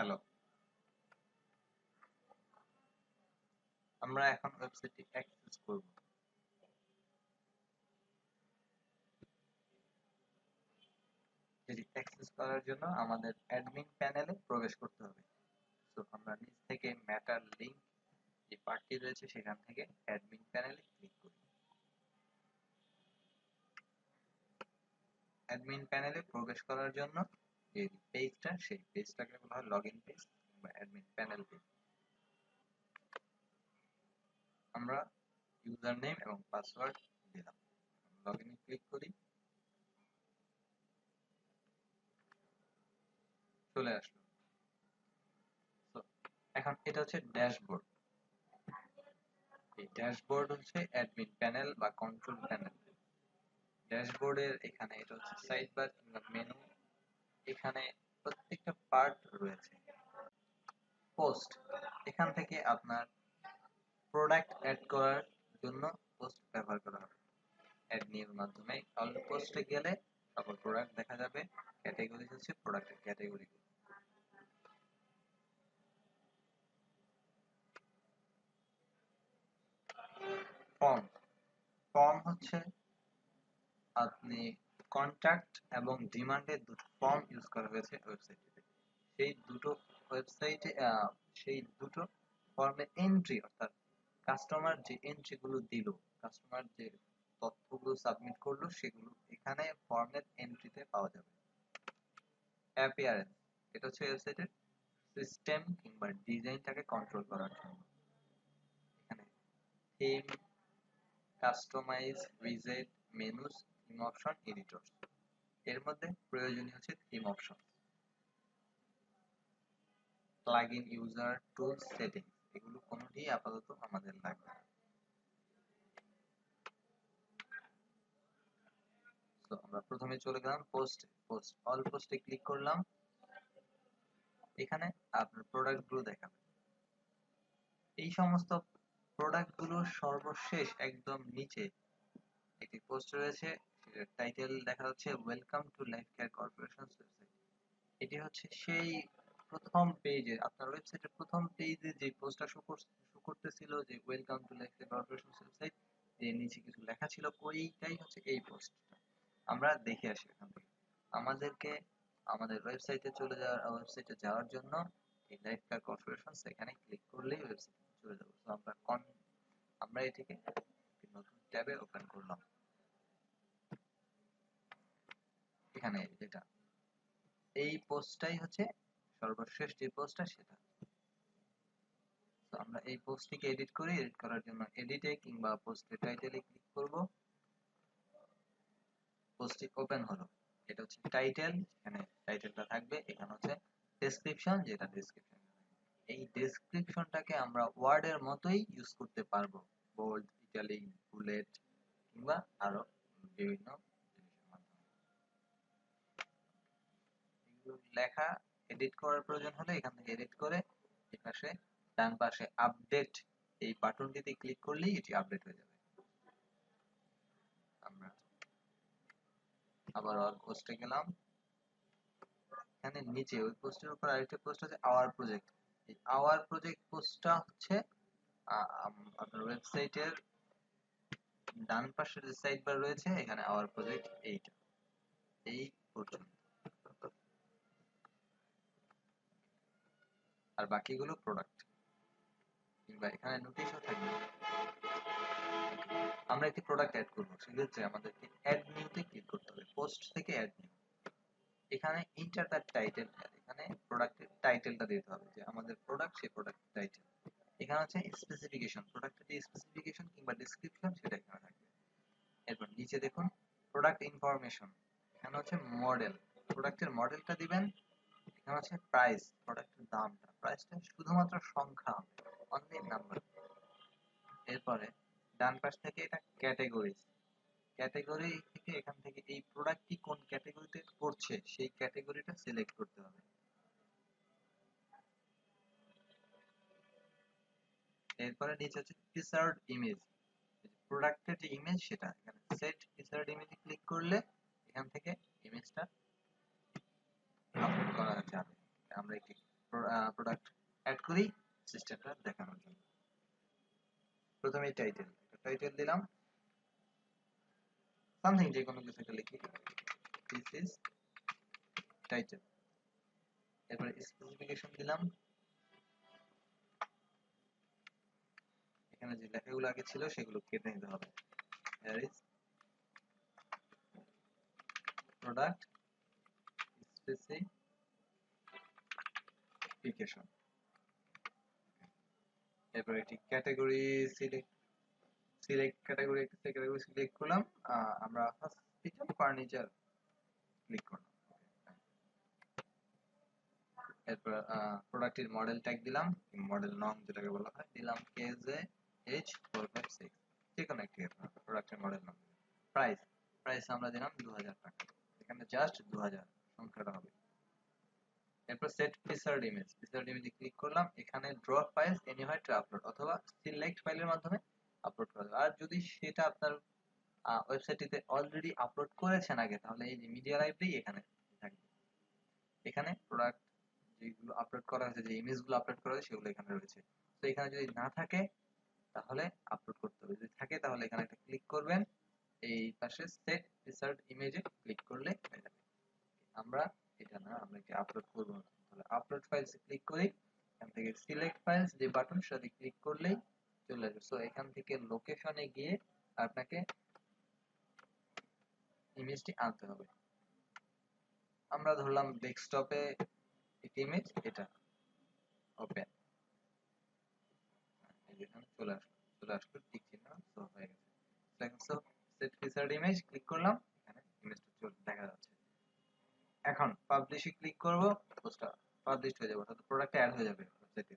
Hello, আমরা এখন ওয়েবসাইটটি অ্যাক্সেস করব। এটি অ্যাক্সেস করার জন্য আমাদের অ্যাডমিন প্যানেলে প্রবেশ করতে হবে। তো আমরা নিচ থেকে ম্যাটার লিংক যে পার্টটি রয়েছে সেখান থেকে অ্যাডমিন প্যানেলে ক্লিক করি। অ্যাডমিন প্যানেলে প্রবেশ করার জন্য যে পেজটা সেই পেজটাকে বলা হয় লগইন পেজ কিংবা অ্যাডমিন প্যানেল পেজ। আমরা ইউজার নেম এবং পাসওয়ার্ড দিলাম, লগইনে ক্লিক করি, চলে আসলো। তো এখন এটা হচ্ছে ড্যাশবোর্ড। এই ড্যাশবোর্ড হচ্ছে অ্যাডমিন প্যানেল বা কন্ট্রোল প্যানেল। ড্যাশবোর্ডের এখানে এটা হচ্ছে সাইড বার কিংবা মেনু। এখানে প্রত্যেকটা পার্ট রয়েছে। পোস্ট, এখান থেকে আপনার প্রোডাক্ট অ্যাড করার জন্য পোস্ট ব্যবহার করা হবে। অ্যাড নিউর মাধ্যমে অল পোস্টে গেলে তারপর প্রোডাক্ট দেখা যাবে। ক্যাটাগরি হচ্ছে প্রোডাক্টের ক্যাটাগরি। ফর্ম, ফর্ম হচ্ছে আপনি কন্ট্যাক্ট এবং ডিমান্ডের দুটো ফর্ম ইউজ করা হয়েছে ওয়েবসাইটে। সেই দুটো ফর্মের এন্ট্রি, অর্থাৎ কাস্টমার যে এন্ট্রি গুলো দিল, কাস্টমার যে তথ্যগুলো সাবমিট করলো, সেগুলো এখানে ফর্মের এন্ট্রিতে পাওয়া যাবে। অ্যাপিয়ারেন্স, এটা হচ্ছে ওয়েবসাইটের সিস্টেম কিংবা ডিজাইনটাকে কন্ট্রোল করার জন্য। এখানে থিম, কাস্টমাইজ, উইজেট, মেনুস, থিম অপশন, এডিটর। এর মধ্যে প্রয়োজনীয় হচ্ছে theme option. Plugin, user, tools, settings, এগুলো কোনোটি আপাতত আমাদের লাগবে না। তো আমরা প্রথমে চলে গেলাম পোস্টে। পোস্ট, অল পোস্টে ক্লিক করলাম। এখানে আপনার প্রোডাক্ট গুলো দেখাবে। এই সমস্ত প্রোডাক্ট গুলোর সর্বশেষ একদম নিচে একটি পোস্ট রয়েছে, সেটার টাইটেল দেখা যাচ্ছে welcome to life care corporation website. এটি হচ্ছে সেই প্রথম পেজে, আপনার ওয়েবসাইটের প্রথম পেজে যে পোস্টটা শো করতেছিল যে welcome to life care corporation website, এর নিচে কিছু লেখা ছিল, ওইটাই হচ্ছে এই পোস্টটা। আমরা দেখে আসি এখান থেকে। আমাদেরকে আমাদের ওয়েবসাইটে যাওয়ার জন্য এই লাইফ কেয়ার কর্পোরেশন এখানে ক্লিক করলেই ওয়েবসাইটে চলে যাবো। তো আমরা এটিকে একটি নতুন ট্যাবে ওপেন করলাম। এখানে যেটা এই পোস্টটাই হচ্ছে সর্বশেষ যে পোস্টটা সেটা। তো আমরা এই পোস্টটিকে এডিট করি। এডিট করার জন্য এডিটে কিংবা পোস্টের টাইটেলে ক্লিক করব। পোস্টটি ওপেন হলো। এটা হচ্ছে টাইটেল, এখানে টাইটেলটা থাকবে। এখানে হচ্ছে ডেসক্রিপশন, যেটা ডেসক্রিপশন। এই ডেসক্রিপশনটাকে আমরা ওয়ার্ডের মতোই ইউজ করতে পারবো, বোল্ড, ইটালিক, বুলেট কিংবা আরো বিভিন্ন জিনিসের মাধ্যমে। এগুলো লেখা এডিট করার প্রয়োজন হলে এখান থেকে এডিট করে এই পাশে ডান পাশে আপডেট এই বাটনটিতে ক্লিক করলেই এটি আপডেট হয়ে যাবে। আমরা আবার অল পোস্টে গেলাম। এখানে নিচে ওই পোস্টের উপর আরেকটা পোস্ট আছে, আওয়ার প্রজেক্ট। এই আওয়ার প্রজেক্ট পোস্টটা হচ্ছে আপনার ওয়েবসাইটের ডান পাশে যে সাইড বার রয়েছে, এখানে আওয়ার প্রজেক্ট এইটা, এই পর্যন্ত। আর বাকিগুলো প্রোডাক্ট কিংবা এখানে নোটিশও থাকবে। আমরা একটি প্রোডাক্ট অ্যাড করব, সেক্ষেত্রে আমাদেরকে অ্যাড নিউতে ক্লিক করতে হবে। পোস্ট থেকে অ্যাড নিউ, এখানে ইন্টার দ্য টাইটেল, এখানে প্রোডাক্টের টাইটেলটা দিতে হবে, যে আমাদের প্রোডাক্ট, সেই প্রোডাক্ট টাইটেল। এখানে হচ্ছে স্পেসিফিকেশন, প্রোডাক্টের যে স্পেসিফিকেশন কিংবা ডেসক্রিপশন সেটা এখানে থাকবে। এরপর নিচে দেখুন প্রোডাক্ট ইনফরমেশন, এখানে হচ্ছে মডেল, প্রোডাক্টের মডেলটা দিবেন। এখানে হচ্ছে প্রাইস, প্রোডাক্টের দামটা, প্রাইসটা শুধুমাত্র সংখ্যা, অনলি নাম্বার। এরপরে ডান পাশ থেকে এটা ক্যাটাগরি, ক্যাটাগরি থেকে এখান থেকে এই প্রোডাক্টটি কোন ক্যাটাগরিতে পড়ছে সেই ক্যাটাগরিটা সিলেক্ট করতে হবে। এরপরে নিচে হচ্ছে ফিচার্ড ইমেজ, প্রোডাক্টের যে ইমেজ সেটা এখানে সেট ফিচার্ড ইমেজে ক্লিক করলে এখান থেকে ইমেজটা আপলোড করা যাবে। আমরা একটি প্রোডাক্ট অ্যাড করি সিস্টেমটা দেখানোর জন্য। প্রথমে টাইটেল দিলাম সামথিং, যে কোনো কিছু একটা লিখি, দিস ইজ টাইটেল। এরপরে স্পেসিফিকেশন দিলাম, এখানে যে লেখাগুলো আগে ছিল সেগুলো কেটে নিতে হবে। here is product specification। এরপর এটি ক্যাটাগরি সিলেক্ট ক্যাটাগরি সিলেক্ট করলাম। আমরা হসপিটাল ফার্নিচার ক্লিক করলাম। এরপর প্রোডাক্টের মডেল ট্যাগ দিলাম, মডেল নং যেটাকে বলা হয়, দিলাম KJH456, যে কোনো একটি প্রোডাক্টের মডেল নাম। প্রাইস আমরা দিলাম 2000 টাকা, এখানে জাস্ট 2000 সংখ্যাটা হবে। এরপর সেট ফিচার্ড ইমেজে ক্লিক করলাম, এখানে drag files anywhere to upload অথবা সিলেক্ট ফাইলের মাধ্যমে আপলোড করা যাবে। আর যদি সেটা আপনার ওয়েবসাইটটিতে অলরেডি আপলোড করেছেন আগে, তাহলে এই যে মিডিয়া লাইব্রেরি এখানে থাকবে। এখানে প্রোডাক্ট যেগুলো আপলোড করা হয়েছে, যে ইমেজগুলো আপলোড করা হয়েছে সেগুলো এখানে রয়েছে। তো এখানে যদি না থাকে তাহলে আপলোড করতে হবে, যদি থাকে তাহলে এখানে একটা ক্লিক করবেন, এই পাশে সেট ফিচার্ড ইমেজে ক্লিক করলে হয়ে যাবে। আমরা এটা না, আমরা কি আপলোড করব না, তাহলে আপলোড ফাইলসে ক্লিক করি, এখান থেকে সিলেক্ট ফাইলস যে বাটন সেটাতে ক্লিক করলেই চলে আসবে। সো এখান থেকে লোকেশনে গিয়ে আপনাকে ইমেজটি আনতে হবে। আমরা ধরলাম ডেস্কটপে একটি ইমেজ, এটা ওপেন, এখানে চলে আসলো ঠিক চিহ্ন, সো হয়ে গেছে। So set featured image click করলাম, এখানে ইমেজটা দেখা যাচ্ছে। এখন পাবলিশে ক্লিক করব, পোস্টটা পাবলিশড হয়ে যাবে, অর্থাৎ প্রোডাক্ট অ্যাড হয়ে যাবে ওয়েবসাইটে।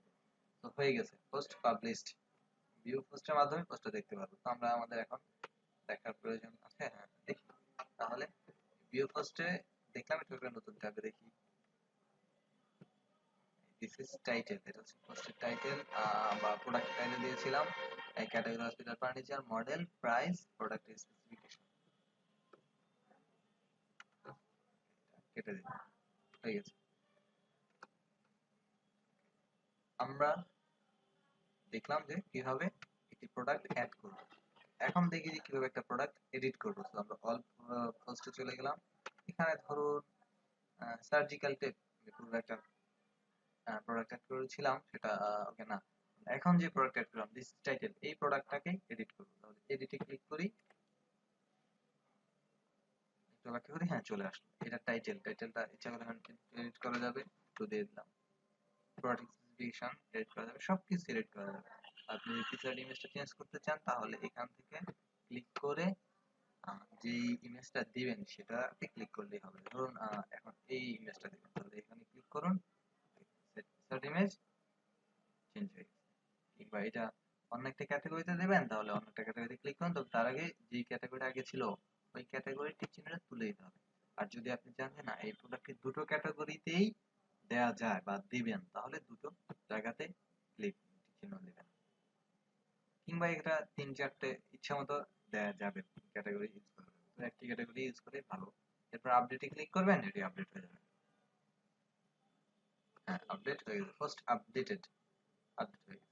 তো হয়ে গেছে, পোস্ট পাবলিশড। ভিউ পোস্টের মাধ্যমে পোস্টটা দেখতে পারবো। তো আমরা আমাদের এখন দেখার প্রয়োজন আছে, হ্যাঁ দেখি। তাহলে ভিউ পোস্টে দেখলাম, এটা একটা নতুন ট্যাবে দেখি, দিস ইজ টাইটেল, এটা হচ্ছে পোস্টের টাইটেল বা প্রোডাক্ট টাইটেল দিয়েছিলাম, এই category hospital furniture, model, price, product specification, কেটে দিই, হয়ে গেছে। আমরা দেখলাম যে কিভাবে একটি প্রোডাক্ট অ্যাড করব। এখন দেখি যে কিভাবে একটা প্রোডাক্ট এডিট করব। তো আমরা অল পোস্টে চলে গেলাম, এখানে ধরুন সার্জিক্যাল টেপ, পুরো একটা প্রোডাক্ট অ্যাড করেছিলাম, সেটা ওকে না। এখন যে প্রোডাক্ট অ্যাড করলাম, দিস টাইটেল, এই প্রোডাক্টটাকে এডিট করব। তাহলে এডিটে ক্লিক করি, একটু অপেক্ষা করি, হ্যাঁ চলে আসলো। এটা টাইটেলটা ইচ্ছা করে এডিট করা যাবে, তো দিয়ে দিলাম। প্রোডাক্ট স্পেসিফিকেশন এডিট করা যাবে, সবকিছু এডিট করা যাবে। আপনি যদি ফিচার ইমেজটা চেঞ্জ করতে চান, তাহলে এখান থেকে ক্লিক করে যে ইমেজটা দিবেন সেটাতে ক্লিক করলেই হবে। ধরুন এখন এই ইমেজটা দিবেন, তাহলে এখানে ক্লিক করুন, সেট ইমেজ চেঞ্জ হয়ে গেছে। কিংবা এটা অন্য একটা ক্যাটাগরিতে দেবেন, তাহলে অন্য একটা ক্যাটাগরিতে ক্লিক করুন, তবে তার আগে যে ক্যাটাগরিটা আগে ছিল ওই ক্যাটাগরির টিক চিহ্নটা তুলে দিতে হবে। আর যদি আপনি জানেন না এই প্রোডাক্টকে দুটো ক্যাটাগরিতেই দেয়া যায় বা দিবেন, তাহলে দুটো জায়গাতে ক্লিক চিহ্ন দিবেন। কিংবা এটা 3-4টে ইচ্ছা মতো দেয়া যাবে ক্যাটাগরি ইউজ করে, তো একটি ক্যাটাগরি ইউজ করে ভালো। এরপর আপডেটে ক্লিক করবেন, এটি আপডেট হয়ে যাবে। হ্যাঁ আপডেট হয়ে গেছে, ফার্স্ট আপডেটেড, আপডেট হয়ে গেছে।